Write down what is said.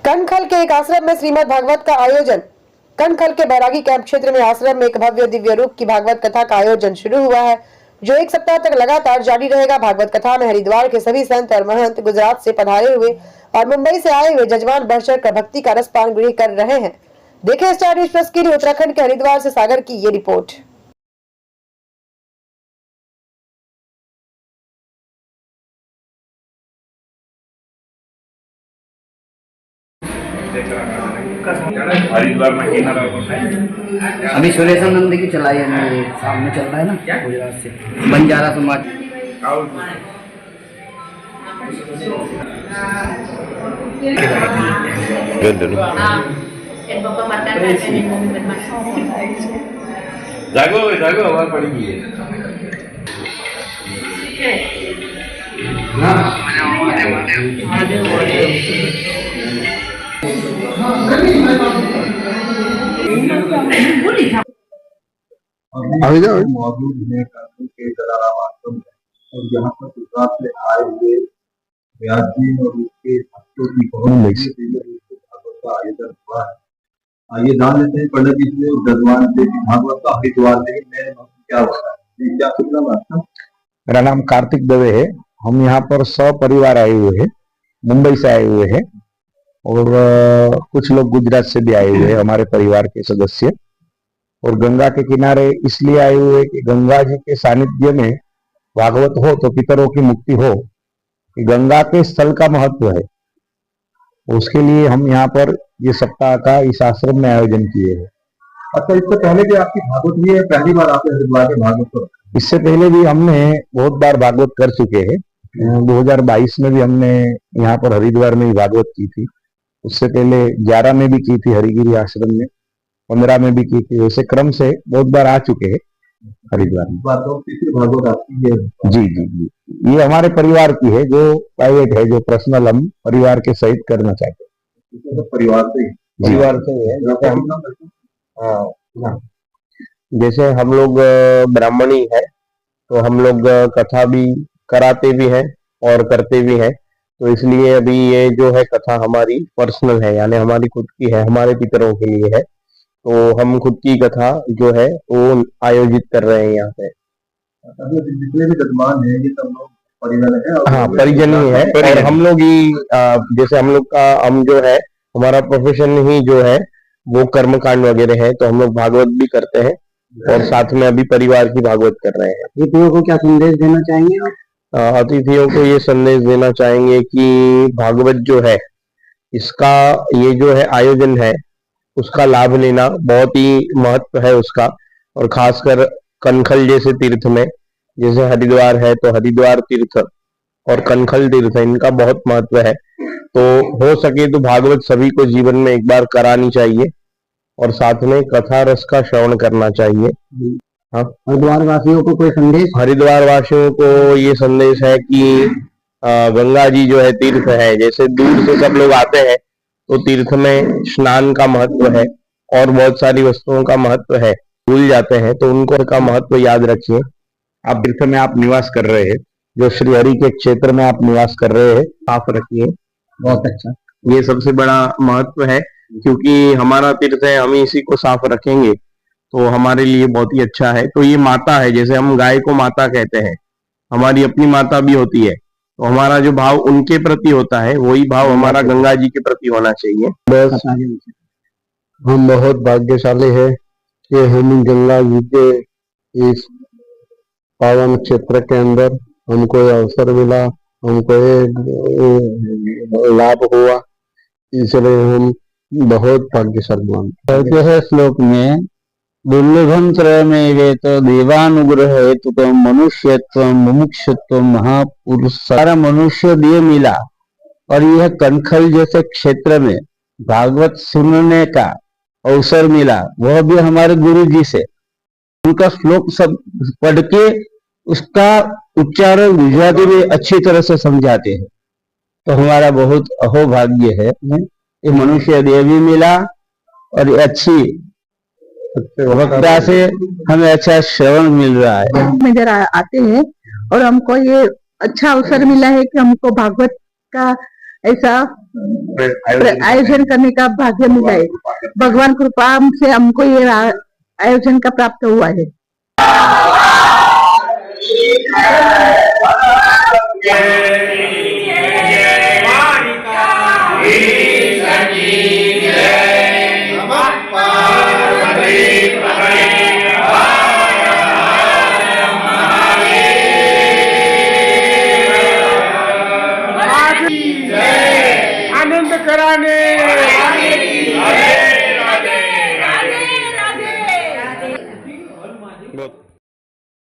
कनखल के एक आश्रम में श्रीमद् भागवत का आयोजन। कनखल के बैरागी कैंप क्षेत्र में आश्रम में एक भव्य दिव्य रूप की भागवत कथा का आयोजन शुरू हुआ है, जो एक सप्ताह तक लगातार जारी रहेगा। भागवत कथा में हरिद्वार के सभी संत और महंत, गुजरात से पधारे हुए और मुंबई से आए हुए जजमान बढ़ चढ़ कर भक्ति का रसपान ग्रहण कर रहे हैं। देखें स्टार न्यूज प्लस के लिए उत्तराखंड के हरिद्वार से सागर की ये रिपोर्ट। हरिद्वार में अभी सुरेशानंद की चलाई है, सामने चल रहा है ना गुजरात से बंजारा समाज। जागो जागो आवाज पड़ेगी। मौजूद है के जलाराम आश्रम में, और यहाँ पर गुजरात से आए हुए व्यास जी और उसके भक्तों की बहुत भागवत का आयोजन हुआ है। आइए जान लेते हैं पंडित जी से जजमान से भागवत का हरिद्वार से क्या होता है। क्या सुनना आपका? मेरा नाम कार्तिक दवे है। हम यहाँ पर सपरिवार आए हुए हैं, मुंबई से आए हुए हैं और कुछ लोग गुजरात से भी आए हुए हैं, हमारे परिवार के सदस्य। और गंगा के किनारे इसलिए आए हुए कि गंगा जी के सानिध्य में भागवत हो तो पितरों की मुक्ति हो, कि गंगा के स्थल का महत्व है। उसके लिए हम यहाँ पर ये सप्ताह का इस आश्रम में आयोजन किए हैं। अच्छा, इससे पहले भी आपकी भागवत हुई है? पहली बार आपने हरिद्वार के भागवत को? इससे पहले भी हमने बहुत बार भागवत कर चुके हैं। 2022 में भी हमने यहाँ पर हरिद्वार में ही भागवत की थी। उससे पहले 11 में भी की थी हरिगिरी आश्रम में, 15 में भी की थी। वैसे क्रम से बहुत बार आ चुके हैं हरिद्वार में। भागवत आपकी है? जी जी जी, ये हमारे परिवार की है, जो प्राइवेट है, जो पर्सनल हम परिवार के सहित करना चाहते हैं। परिवार से ही है। जैसे हम लोग ब्राह्मणी है, तो हम लोग कथा भी कराते भी हैं और करते भी हैं। तो इसलिए अभी ये जो है कथा हमारी पर्सनल है, यानी हमारी खुद की है, हमारे पितरों के लिए है। तो हम खुद की कथा जो है वो आयोजित कर रहे हैं यहाँ पे। जितने भी जजमान है ये सब लोग परिजन है? हाँ, परिजन ही है। और हम लोग ही जैसे हम लोग का जो है हमारा प्रोफेशन ही जो है वो कर्मकांड वगैरह है, तो हम लोग भागवत भी करते हैं और साथ में अभी परिवार की भागवत कर रहे हैं। अतिथियों को क्या संदेश देना चाहेंगे? अतिथियों को ये संदेश देना चाहेंगे कि भागवत जो है इसका ये जो है आयोजन है उसका लाभ लेना बहुत ही महत्व है उसका। और खासकर कनखल जैसे तीर्थ में, जैसे हरिद्वार है तो हरिद्वार तीर्थ और कनखल तीर्थ, इनका बहुत महत्व है। तो हो सके तो भागवत सभी को जीवन में एक बार करानी चाहिए और साथ में कथा रस का श्रवण करना चाहिए। हाँ, हरिद्वार वासियों को कोई संदेश? हरिद्वार वासियों को ये संदेश है कि गंगा जी जो है तीर्थ है, जैसे दूर से सब लोग आते हैं तो तीर्थ में स्नान का महत्व है और बहुत सारी वस्तुओं का महत्व है, भूल जाते हैं, तो उनको का महत्व याद रखिए। आप तीर्थ में आप निवास कर रहे हैं, जो श्री हरि के क्षेत्र में आप निवास कर रहे हैं, साफ रखिए। बहुत अच्छा, ये सबसे बड़ा महत्व है, क्योंकि हमारा तीर्थ है, हम इसी को साफ रखेंगे तो हमारे लिए बहुत ही अच्छा है। तो ये माता है, जैसे हम गाय को माता कहते हैं, हमारी अपनी माता भी होती है, तो हमारा जो भाव उनके प्रति होता है वही भाव हमारा गंगा जी के प्रति होना चाहिए। बस हम बहुत भाग्यशाली है कि हम गंगा जी के इस पावन क्षेत्र के अंदर हमको ये अवसर मिला, हमको ये लाभ हुआ, इसलिए हम बहुत भाग्यशाली मानते हैं। श्लोक में दुर्लभम त्रयमेव तो देवानुग्रह हेतु मनुष्यत्व मुमुक्षुत्व महापुरुष सारा मनुष्य दिए मिला। और यह कनखल जैसे क्षेत्र में भागवत सुनने का अवसर मिला, वह भी हमारे गुरु जी से। उनका श्लोक सब पढ़ के उसका उच्चारण गुजराती में अच्छी तरह से समझाते हैं, तो हमारा बहुत अहोभाग्य है। ये मनुष्य देह भी मिला और अच्छी वक्ता से हमें अच्छा श्रवण मिल रहा है। में जरा आते हैं और हमको ये अच्छा अवसर मिला है कि हमको भागवत का ऐसा आयोजन करने का भाग्य मिला है। भगवान कृपा से हमको ये आयोजन का प्राप्त हुआ है। आनंद कराने